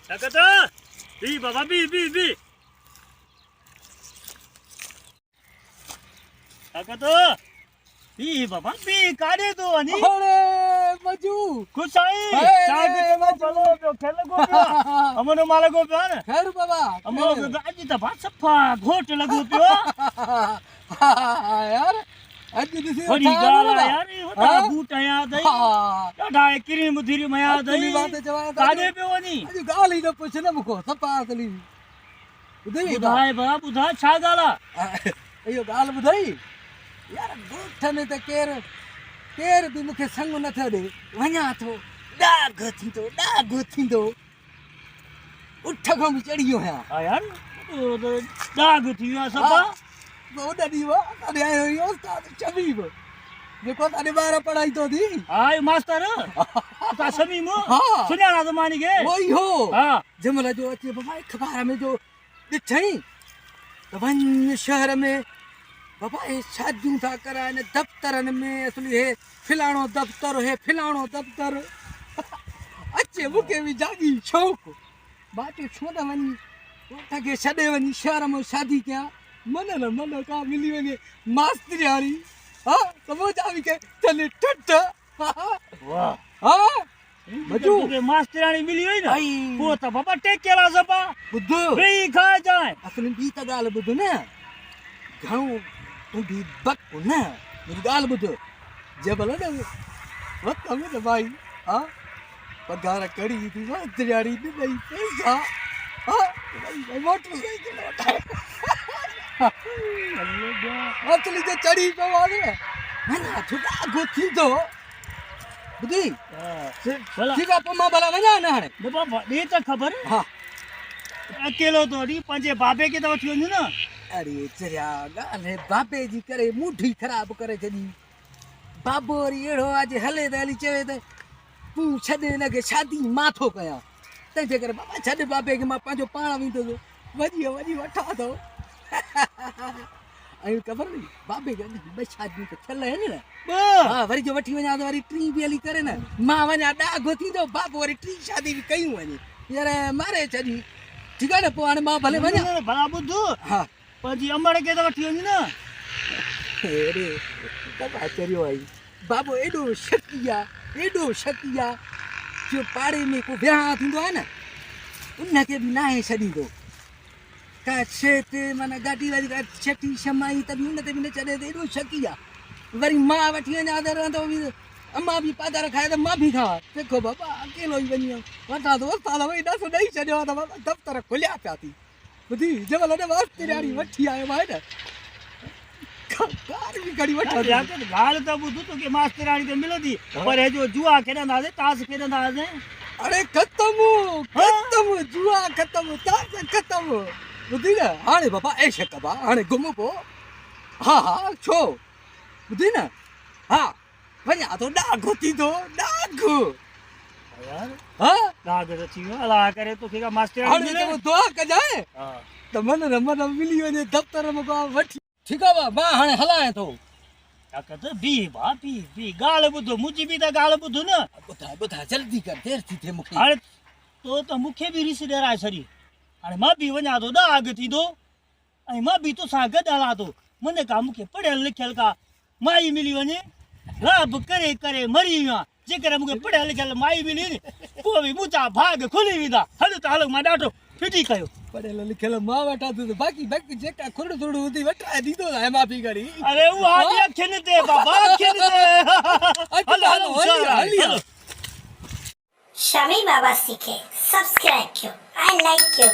Takata! Bi baba bi. Takata! Bi baba bi kade to ani. અરે મજુ Kusai. Hey, Chagi Maju. balo pyo khela go pyo. Amano mala go pyo na. ખેર બાબા Amano go aji ta bhat sapha ghot lago pyo. યાર આજે દિસે Badi gala yaar ye hota boot aya dai. હા Dada kirim dhiri maya dai. અસલી વાત જવાય Kade pyo ani. આજે ગાલી ન પૂછે ન મુકો સપા અસલી બુધાઈ Budhai ba budha cha gala. અયો ગાલ બુધાઈ યાર ગોઠને તો કેર બી મુકે સંગ ન થયો દે વણ્યા તો ડાઘ થીંદો ઉઠ ગમ ચડ્યો હે Ha yaar. Dag thiya sapha. ઓડા દીવા અરે આયો ઉસ્તાદ ચબીબ દેખો તારે બાર પઢાઈ તો દી Ay master. Ta sami mo. हाँ। Sunyana zamani ke. वही हो Ha. जमला जो अच्छे बाबा अखबार में जो दिखाई तो वन शहर में बाबा ये शादियों था करा ने दफ्तर में असली है फिलानो दफ्तर अच्छे मुके भी जागी शौक बाटे छोड़ा वनी उठा के छड़े वनी शहर में शादी क्या मन का मिली वनी मास्टर यारी हाँ समझ आवी के चले टट Wah. हाँ मजू के मास्टरानी मिली हुई ना. आई वो तो बाबा टेक केला सपा. बुद्ध बे खा जाए. असली बीता गाल बुद्ध ना घणो तुंडी बक ना मेरी गाल बुद्ध जबल ना वक्त हमें तो भाई हाँ पगार कड़ी थी वह तैयारी थी नहीं पैसा हाँ भाई मोटर असली जो चढ़ी पे वाले ना थोड़ा गोथी तो बुद्धि बोला. ठीक है पम्मा भला मजा ना है बाबा ये तो खबर. हाँ अकेलो तो नहीं पंजे बाबे के तो थियो ना. अरे चरिया गाले बापे जी करे मुठी खराब करे जनी बाबो री एड़ो आज हले दली चवे त तू छदे न के शादी माथो कया ते जे करे बाबा छदे बापे के मा पांजो पाणा वींदो वजी वठा दो आई खबर नहीं बापे के बस शादी के चले है ना हां वरी जो वठी वना तो वरी ट्री बेली करे ना मा वना डा गोती दो बाप वरी ट्री शादी भी कयूं वनी यार मारे छदी ठीक है ना पोण मा भले वना भला बुद्धू. हां पंजी अमड़ के तो थियो ना. अरे तब आश्चर्य आई बाबू एडो शकिया जो पाड़े में को ब्याह थींदो है ना उनके भी ना है छड़ी दो का छेते माना गाड़ी वाली का छटी शमाई तभी उनते भी न चले दे एडो शकिया वरी मां वठी ना दर तो भी अम्मा भी पादर खाए तो मां भी खावा देखो बाबा अकेलो ही बनियो वता दो वही ना सो नहीं छड़ियो तो बाबा दफ्तर खोलिया पाती बुधी जब लने वास्ते यारी वठी आयो भाई ना कार भी गड़ी वठा दे जाके गाल तो बुद्धू तो के मास्टरानी तो मिलो दी. पर है जो जुआ खेना दादे ताश खेना दादे. अरे खत्म जुआ खत्म ताश खत्म बुधी ना हाने बाबा ऐसे कबा हाने गुम को हाँ छो बुधी ना हाँ व냐 तो डाग होती तो डाग यार हाँ दाग तो थियो अला करे तो केगा मास्टरानी हाने मिले. तो दुआ क जाए हां. तो मन मिली वने दफ्तर में को वठी ठीक है बा हाने हलाए तो ताकत बी गाल बुद्धू मुजी भी तो गाल बुद्धू ना. बुधा जल्दी कर देर थी थे मुखे अरे तो मुखे भी रिस डेराय सरी. अरे मां भी व냐 तो दाग थी दो. आई मां भी तो सा गडाला तो मने का मुखे पढ़ेल लिखल का माई मिली वने लाभ करे मरी विया जेकर मुखे पढ़ेल लिखल माई मिली ने को भी मुचा भाग खुली विदा हल तो हल मा डाटो फिटी कयो. पढ़ेल लिखल मां वठा तो बाकी जेका खुड़ थोड़ होती वठा दीदो है माफी करी अरे वो आदि अखिन दे बाबा अखिन दे. हल शमी बाबा सीखे सब्सक्राइब क्यों आई लाइक क्यों